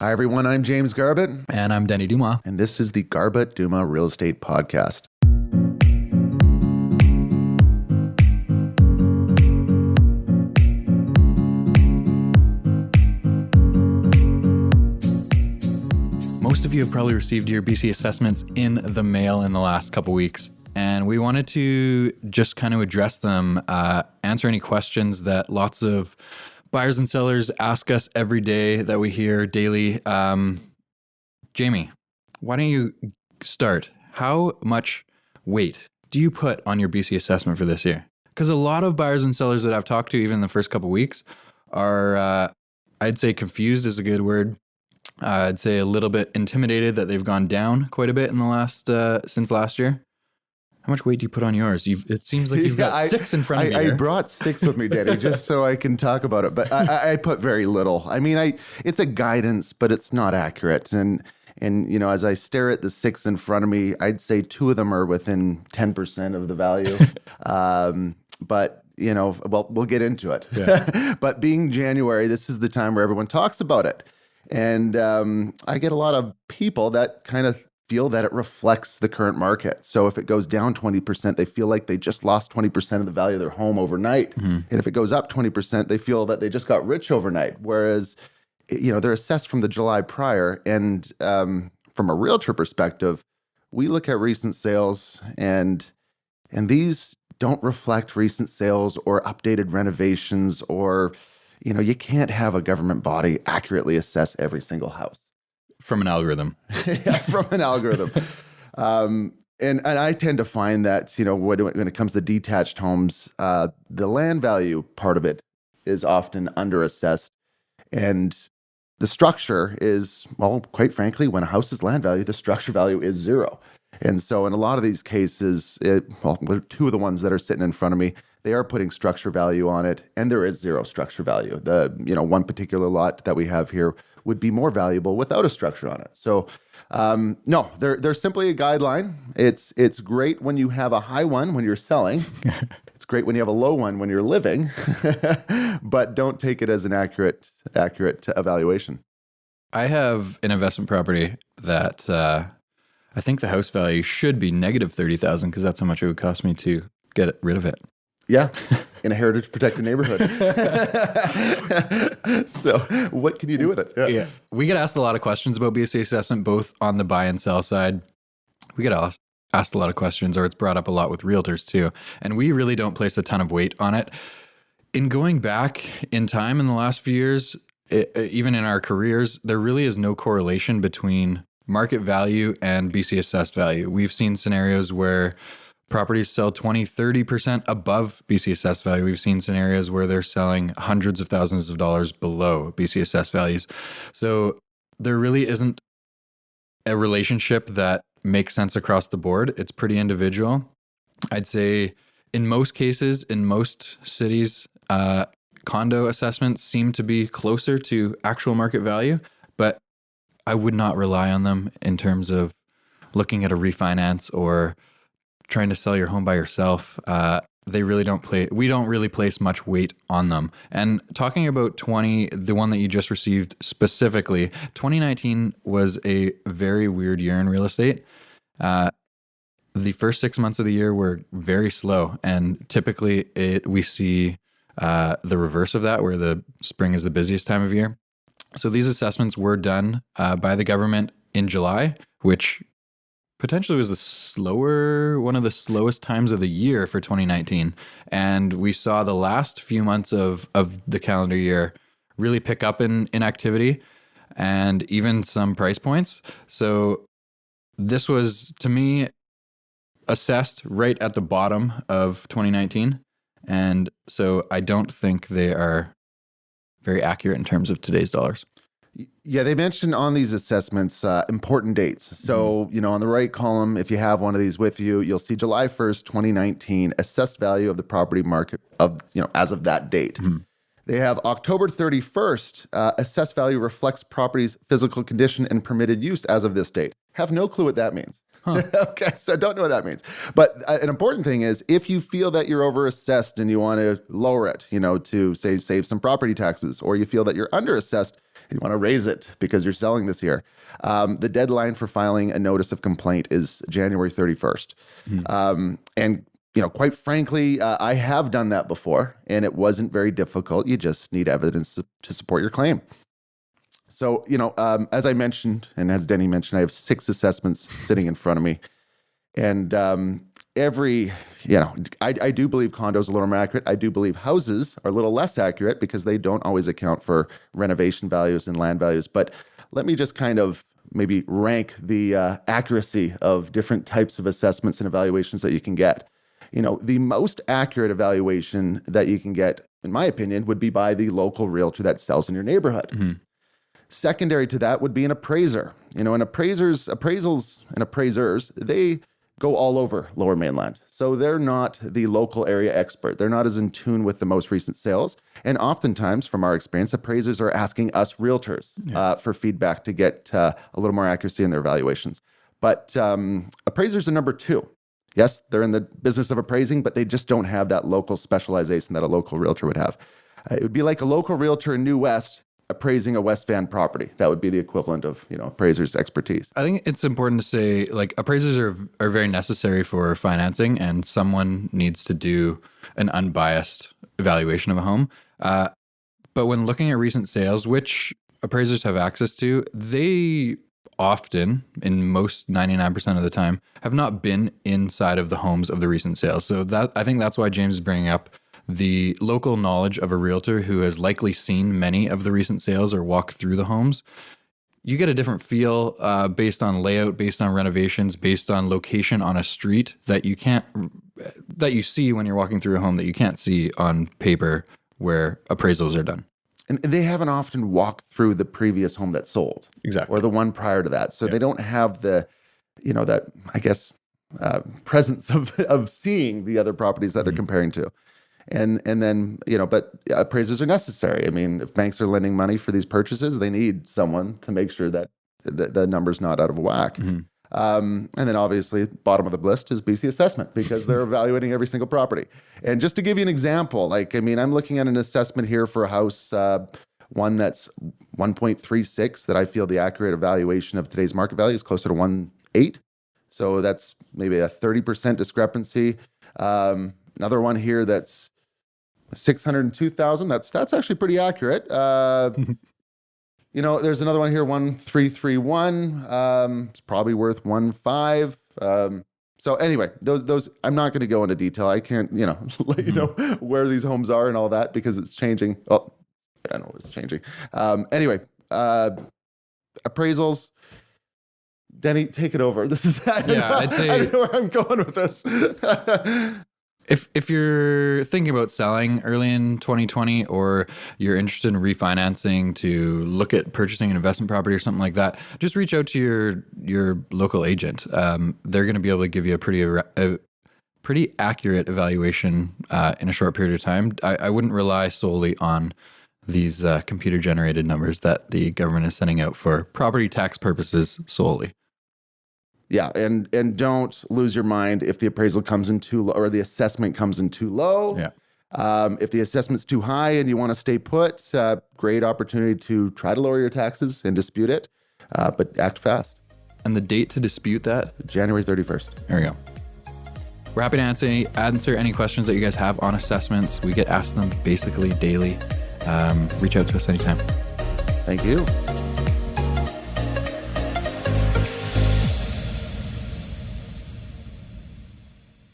Hi, everyone. I'm James Garbutt. And I'm Denny Dumas. And this is the Garbutt Dumas Real Estate Podcast. Most of you have probably received your BC assessments in the mail in the last couple weeks. And we wanted to just kind of address them, answer any questions that lots of buyers and sellers ask us every day that we hear daily. Jamie, why don't you start? How much weight do you put on your BC assessment for this year? Because a lot of buyers and sellers that I've talked to, even the first couple weeks, are, I'd say confused is a good word. I'd say a little bit intimidated that they've gone down quite a bit in the last, since last year. How much weight do you put on yours? It seems like you've got six in front of you. I brought six with me, Denny, just so I can talk about it. But I put very little. I mean, it's a guidance, but it's not accurate. And you know, as I stare at the six in front of me, I'd say two of them are within 10% of the value. But you know, well, we'll get into it. Yeah. But being January, this is the time where everyone talks about it. And I get a lot of people that kind of feel that it reflects the current market. So if it goes down 20%, they feel like they just lost 20% of the value of their home overnight. Mm-hmm. And if it goes up 20%, they feel that they just got rich overnight. Whereas, you know, they're assessed from the July prior. And from a realtor perspective, we look at recent sales and these don't reflect recent sales or updated renovations or, you know, you can't have a government body accurately assess every single house. From an algorithm. Yeah, from an algorithm. And I tend to find that, you know, when it comes to detached homes, the land value part of it is often underassessed. And the structure is, well, quite frankly, when a house is land value, the structure value is zero. And so in a lot of these cases, two of the ones that are sitting in front of me, they are putting structure value on it, and there is zero structure value. One particular lot that we have here would be more valuable without a structure on it. So, no, they're simply a guideline. It's great when you have a high one when you're selling. It's great when you have a low one when you're living, but don't take it as an accurate evaluation. I have an investment property that I think the house value should be negative $30,000 because that's how much it would cost me to get rid of it. Yeah, in a heritage protected neighborhood. So what can you do with it? Yeah. We get asked a lot of questions about BC assessment, both on the buy and sell side. We get asked a lot of questions, or it's brought up a lot with realtors too. And we really don't place a ton of weight on it. In going back in time in the last few years, even in our careers, there really is no correlation between market value and BC assessed value. We've seen scenarios where properties sell 20, 30% above BC assessed value. We've seen scenarios where they're selling hundreds of thousands of dollars below BC assessed values. So there really isn't a relationship that makes sense across the board. It's pretty individual. I'd say in most cases, in most cities, condo assessments seem to be closer to actual market value, but I would not rely on them in terms of looking at a refinance or trying to sell your home by yourself. We don't really place much weight on them. And talking about the one that you just received specifically, 2019 was a very weird year in real estate. The first 6 months of the year were very slow, and typically we see the reverse of that, where the spring is the busiest time of year. So these assessments were done by the government in July, which potentially was one of the slowest times of the year for 2019. And we saw the last few months of the calendar year really pick up in activity and even some price points. So this was, to me, assessed right at the bottom of 2019. And so I don't think they are very accurate in terms of today's dollars. Yeah, they mentioned on these assessments important dates. So, you know, on the right column, if you have one of these with you, you'll see July 1st, 2019, assessed value of the property market as of that date. Mm-hmm. They have October 31st, assessed value reflects property's physical condition and permitted use as of this date. Have no clue what that means. Huh. Okay, so don't know what that means. But an important thing is, if you feel that you're overassessed and you want to lower it, you know, to save some property taxes, or you feel that you're underassessed You want to raise it because you're selling this year. The deadline for filing a notice of complaint is January 31st. And quite frankly, I have done that before, and it wasn't very difficult. You just need evidence to support your claim. So, as I mentioned, and as Denny mentioned, I have 6 assessments sitting in front of me. And I do believe condos are a little more accurate. I do believe houses are a little less accurate because they don't always account for renovation values and land values. But let me just kind of maybe rank the accuracy of different types of assessments and evaluations that you can get. The most accurate evaluation that you can get, in my opinion, would be by the local realtor that sells in your neighborhood. Mm-hmm. Secondary to that would be an appraiser. And appraisals and appraisers, they go all over Lower Mainland. So they're not the local area expert. They're not as in tune with the most recent sales. And oftentimes, from our experience, appraisers are asking us realtors for feedback to get a little more accuracy in their evaluations. But appraisers are number 2. Yes, they're in the business of appraising, but they just don't have that local specialization that a local realtor would have. It would be like a local realtor in New West appraising a West Van property. That would be the equivalent of, appraisers' expertise. I think it's important to say, appraisers are very necessary for financing, and someone needs to do an unbiased evaluation of a home. But when looking at recent sales, which appraisers have access to, they often, in most 99% of the time, have not been inside of the homes of the recent sales. So I think that's why James is bringing up the local knowledge of a realtor who has likely seen many of the recent sales or walked through the homes. You get a different feel based on layout, based on renovations, based on location on a street that you see when you're walking through a home that you can't see on paper where appraisals are done. And they haven't often walked through the previous home that sold. Exactly. Or the one prior to that. So they don't have the, that, I guess, presence of seeing the other properties that they're comparing to. And then, but appraisers are necessary. I mean, if banks are lending money for these purchases, they need someone to make sure that the number's not out of whack. Mm-hmm. And then obviously, bottom of the list is BC Assessment because they're evaluating every single property. And just to give you an example, I'm looking at an assessment here for a house, one that's 1.36 that I feel the accurate evaluation of today's market value is closer to 1.8. So that's maybe a 30% discrepancy. Another one here that's 602,000. That's actually pretty accurate. There's another one here, 1.331. It's probably worth 1.5. So anyway, those I'm not going to go into detail. I can't, let you know where these homes are and all that because it's changing. Oh, I don't know what it's changing. Anyway, appraisals. Denny, take it over. This is I'd say I don't know where I'm going with this. If you're thinking about selling early in 2020 or you're interested in refinancing to look at purchasing an investment property or something like that, just reach out to your local agent. They're going to be able to give you a pretty accurate evaluation in a short period of time. I wouldn't rely solely on these computer-generated numbers that the government is sending out for property tax purposes solely. Yeah, and don't lose your mind if the appraisal comes in too low or the assessment comes in too low. Yeah. If the assessment's too high and you want to stay put, great opportunity to try to lower your taxes and dispute it, but act fast. And the date to dispute that? January 31st. There we go. We're happy to answer any questions that you guys have on assessments. We get asked them basically daily. Reach out to us anytime. Thank you.